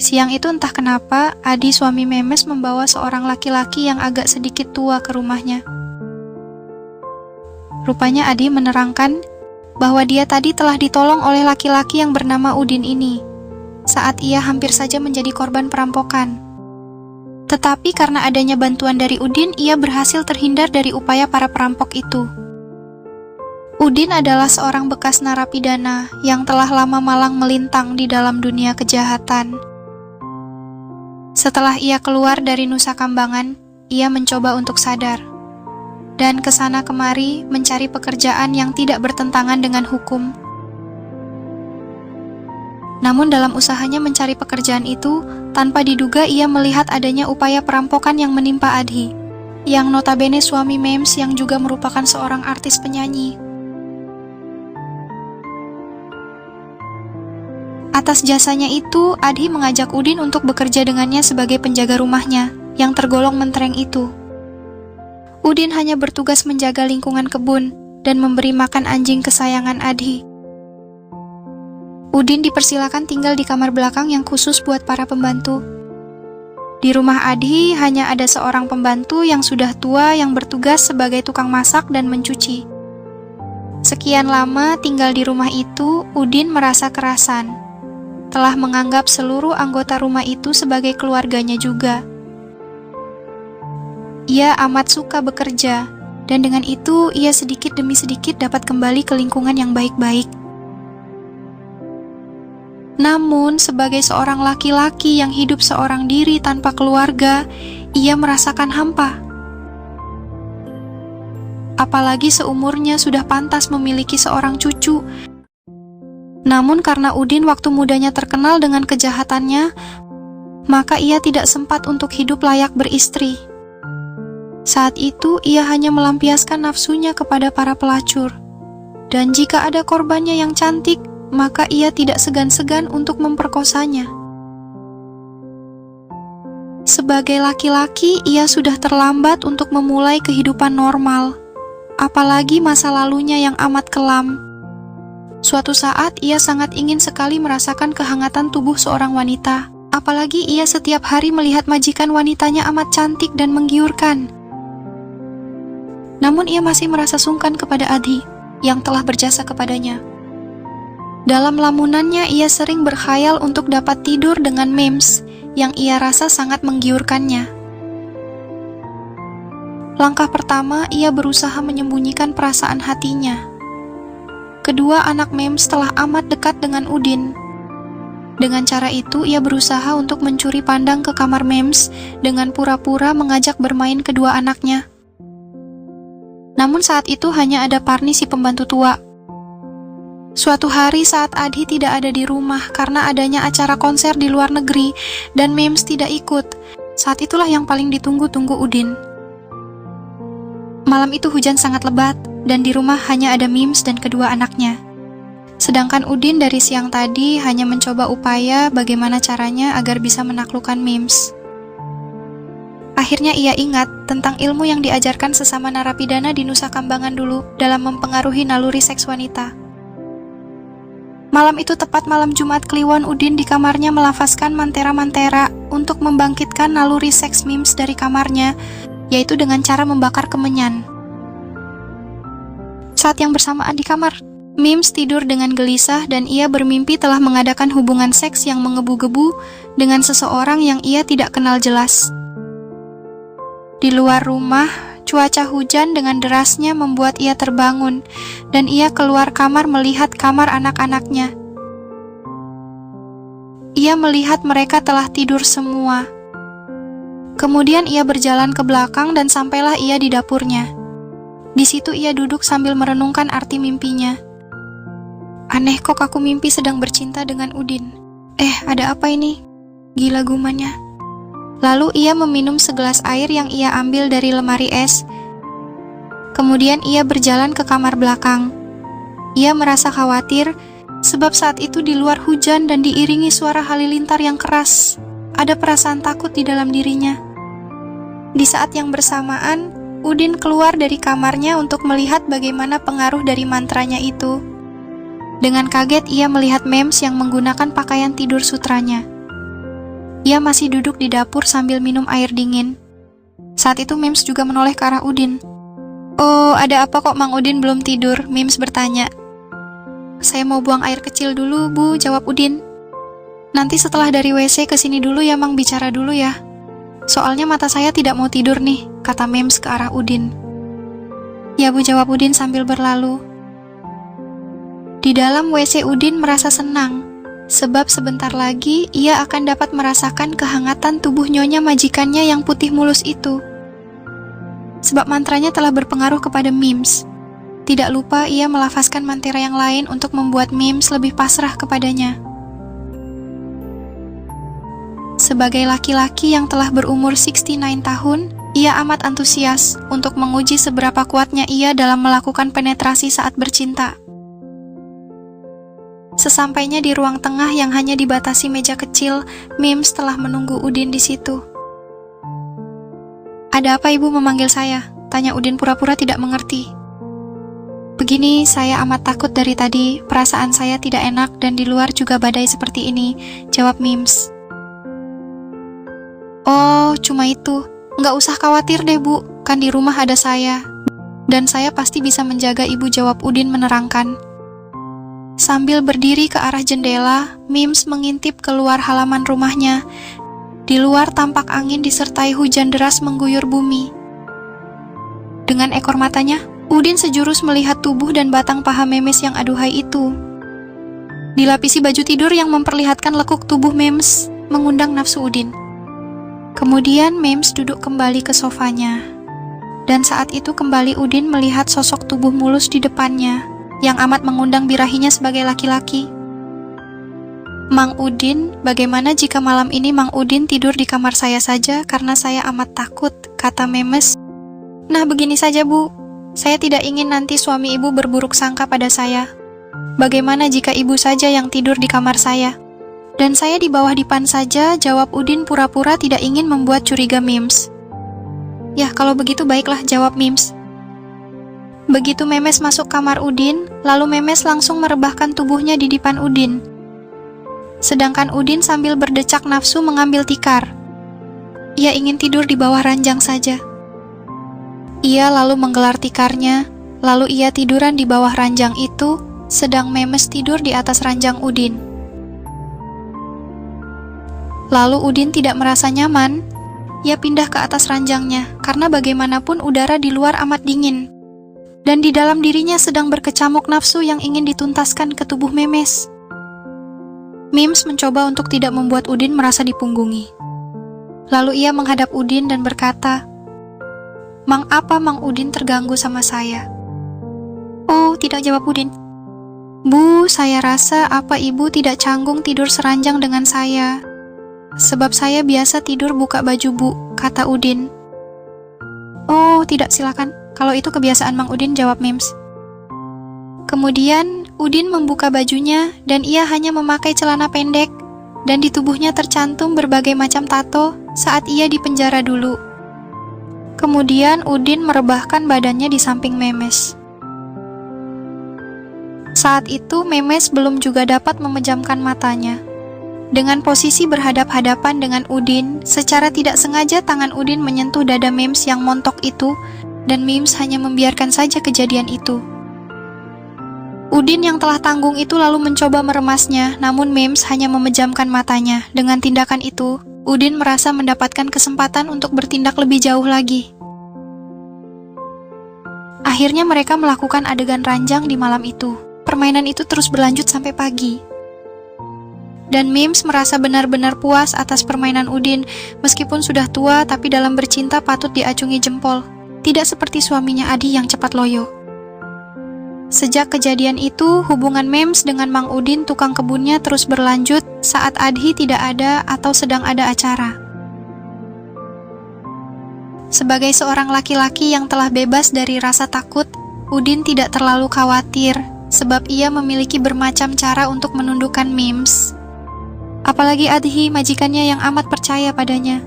Siang itu entah kenapa, Adi suami Memes membawa seorang laki-laki yang agak sedikit tua ke rumahnya. Rupanya Adi menerangkan bahwa dia tadi telah ditolong oleh laki-laki yang bernama Udin ini, saat ia hampir saja menjadi korban perampokan. Tetapi karena adanya bantuan dari Udin, ia berhasil terhindar dari upaya para perampok itu. Udin adalah seorang bekas narapidana yang telah lama malang melintang di dalam dunia kejahatan. Setelah ia keluar dari Nusa Kambangan, ia mencoba untuk sadar, dan kesana kemari mencari pekerjaan yang tidak bertentangan dengan hukum. Namun dalam usahanya mencari pekerjaan itu, tanpa diduga ia melihat adanya upaya perampokan yang menimpa Adhi, yang notabene suami Memes yang juga merupakan seorang artis penyanyi. Atas jasanya itu, Adhi mengajak Udin untuk bekerja dengannya sebagai penjaga rumahnya, yang tergolong mentereng itu. Udin hanya bertugas menjaga lingkungan kebun dan memberi makan anjing kesayangan Adhi. Udin dipersilakan tinggal di kamar belakang yang khusus buat para pembantu. Di rumah Adhi hanya ada seorang pembantu yang sudah tua yang bertugas sebagai tukang masak dan mencuci. Sekian lama tinggal di rumah itu, Udin merasa kerasan. Telah menganggap seluruh anggota rumah itu sebagai keluarganya juga. Ia amat suka bekerja, dan dengan itu ia sedikit demi sedikit dapat kembali ke lingkungan yang baik-baik. Namun, sebagai seorang laki-laki yang hidup seorang diri tanpa keluarga, ia merasakan hampa. Apalagi seumurnya sudah pantas memiliki seorang cucu. Namun karena Udin waktu mudanya terkenal dengan kejahatannya, maka ia tidak sempat untuk hidup layak beristri. Saat itu ia hanya melampiaskan nafsunya kepada para pelacur. Dan jika ada korbannya yang cantik, maka ia tidak segan-segan untuk memperkosanya. Sebagai laki-laki, ia sudah terlambat untuk memulai kehidupan normal, apalagi masa lalunya yang amat kelam. Suatu saat ia sangat ingin sekali merasakan kehangatan tubuh seorang wanita, apalagi ia setiap hari melihat majikan wanitanya amat cantik dan menggiurkan. Namun ia masih merasa sungkan kepada Adhi yang telah berjasa kepadanya. Dalam lamunannya ia sering berkhayal untuk dapat tidur dengan Memes yang ia rasa sangat menggiurkannya. Langkah pertama, ia berusaha menyembunyikan perasaan hatinya. Kedua anak Memes telah amat dekat dengan Udin. Dengan cara itu, ia berusaha untuk mencuri pandang ke kamar Memes dengan pura-pura mengajak bermain kedua anaknya. Namun saat itu hanya ada Parni si pembantu tua. Suatu hari saat Adhi tidak ada di rumah karena adanya acara konser di luar negeri dan Memes tidak ikut, saat itulah yang paling ditunggu-tunggu Udin. Malam itu hujan sangat lebat, dan di rumah hanya ada Memes dan kedua anaknya. Sedangkan Udin dari siang tadi hanya mencoba upaya bagaimana caranya agar bisa menaklukkan Memes. Akhirnya ia ingat tentang ilmu yang diajarkan sesama narapidana di Nusa Kambangan dulu dalam mempengaruhi naluri seks wanita. Malam itu tepat malam Jumat Kliwon, Udin di kamarnya melafazkan mantera-mantera untuk membangkitkan naluri seks Memes dari kamarnya, yaitu dengan cara membakar kemenyan. Saat yang bersamaan di kamar, Memes tidur dengan gelisah dan ia bermimpi telah mengadakan hubungan seks yang mengebu-gebu dengan seseorang yang ia tidak kenal jelas. Di luar rumah, cuaca hujan dengan derasnya membuat ia terbangun dan ia keluar kamar melihat kamar anak-anaknya. Ia melihat mereka telah tidur semua. Kemudian ia berjalan ke belakang dan sampailah ia di dapurnya. Di situ ia duduk sambil merenungkan arti mimpinya. Aneh, kok aku mimpi sedang bercinta dengan Udin. Ada apa ini? Gila gumannya. Lalu ia meminum segelas air yang ia ambil dari lemari es. Kemudian ia berjalan ke kamar belakang. Ia merasa khawatir, sebab saat itu di luar hujan dan diiringi suara halilintar yang keras. Ada perasaan takut di dalam dirinya. Di saat yang bersamaan, Udin keluar dari kamarnya untuk melihat bagaimana pengaruh dari mantranya itu. Dengan kaget ia melihat Memes yang menggunakan pakaian tidur sutranya. Ia masih duduk di dapur sambil minum air dingin. Saat itu Mims juga menoleh ke arah Udin. "Oh, ada apa kok Mang Udin belum tidur?" Mims bertanya. "Saya mau buang air kecil dulu, Bu," jawab Udin. "Nanti setelah dari WC ke sini dulu ya, Mang, bicara dulu ya. Soalnya mata saya tidak mau tidur nih," kata Mims ke arah Udin. "Ya, Bu," jawab Udin sambil berlalu. Di dalam WC Udin merasa senang, sebab sebentar lagi ia akan dapat merasakan kehangatan tubuh nyonya majikannya yang putih mulus itu. Sebab mantranya telah berpengaruh kepada Mims. Tidak lupa ia melafazkan mantra yang lain untuk membuat Mims lebih pasrah kepadanya. Sebagai laki-laki yang telah berumur 69 tahun, ia amat antusias untuk menguji seberapa kuatnya ia dalam melakukan penetrasi saat bercinta. Sesampainya di ruang tengah yang hanya dibatasi meja kecil, Mims telah menunggu Udin di situ. "Ada apa ibu memanggil saya?" tanya Udin pura-pura tidak mengerti. "Begini, saya amat takut dari tadi, perasaan saya tidak enak dan di luar juga badai seperti ini," jawab Mims. "Oh, cuma itu. Nggak usah khawatir deh, Bu. Kan di rumah ada saya. Dan saya pasti bisa menjaga ibu," jawab Udin menerangkan. Sambil berdiri ke arah jendela, Mims mengintip keluar halaman rumahnya. Di luar tampak angin disertai hujan deras mengguyur bumi. Dengan ekor matanya, Udin sejurus melihat tubuh dan batang paha Memes yang aduhai itu. Dilapisi baju tidur yang memperlihatkan lekuk tubuh Mims mengundang nafsu Udin. Kemudian Mims duduk kembali ke sofanya. Dan saat itu kembali Udin melihat sosok tubuh mulus di depannya, yang amat mengundang birahinya sebagai laki-laki. "Mang Udin, bagaimana jika malam ini Mang Udin tidur di kamar saya saja karena saya amat takut," kata Memes. "Nah, begini saja, Bu. Saya tidak ingin nanti suami ibu berburuk sangka pada saya. Bagaimana jika ibu saja yang tidur di kamar saya? Dan saya di bawah dipan saja," jawab Udin pura-pura tidak ingin membuat curiga Mims. "Yah, kalau begitu baiklah," jawab Mims. Begitu Memes masuk kamar Udin, lalu Memes langsung merebahkan tubuhnya di dipan Udin. Sedangkan Udin sambil berdecak nafsu mengambil tikar. Ia ingin tidur di bawah ranjang saja. Ia lalu menggelar tikarnya, lalu ia tiduran di bawah ranjang itu, sedang Memes tidur di atas ranjang Udin. Lalu Udin tidak merasa nyaman. Ia pindah ke atas ranjangnya, karena bagaimanapun udara di luar amat dingin. Dan di dalam dirinya sedang berkecamuk nafsu yang ingin dituntaskan ke tubuh Memes. Mims mencoba untuk tidak membuat Udin merasa dipunggungi. Lalu ia menghadap Udin dan berkata, "Mang, apa Mang Udin terganggu sama saya?" "Oh, tidak," jawab Udin. "Bu, saya rasa apa ibu tidak canggung tidur seranjang dengan saya? Sebab saya biasa tidur buka baju, Bu," kata Udin. "Oh, tidak, silakan. Kalau itu kebiasaan Mang Udin," jawab Mims. Kemudian Udin membuka bajunya dan ia hanya memakai celana pendek dan di tubuhnya tercantum berbagai macam tato saat ia di penjara dulu. Kemudian Udin merebahkan badannya di samping Memes. Saat itu Memes belum juga dapat memejamkan matanya. Dengan posisi berhadap-hadapan dengan Udin, secara tidak sengaja tangan Udin menyentuh dada Mims yang montok itu, dan Mims hanya membiarkan saja kejadian itu. Udin yang telah tanggung itu lalu mencoba meremasnya, namun Mims hanya memejamkan matanya. Dengan tindakan itu, Udin merasa mendapatkan kesempatan untuk bertindak lebih jauh lagi. Akhirnya mereka melakukan adegan ranjang di malam itu. Permainan itu terus berlanjut sampai pagi. Dan Mims merasa benar-benar puas atas permainan Udin, meskipun sudah tua tapi dalam bercinta patut diacungi jempol. Tidak seperti suaminya Adi yang cepat loyo. Sejak kejadian itu, hubungan Mims dengan Mang Udin tukang kebunnya terus berlanjut saat Adhi tidak ada atau sedang ada acara. Sebagai seorang laki-laki yang telah bebas dari rasa takut, Udin tidak terlalu khawatir, sebab ia memiliki bermacam cara untuk menundukkan Mims. Apalagi Adhi, majikannya yang amat percaya padanya.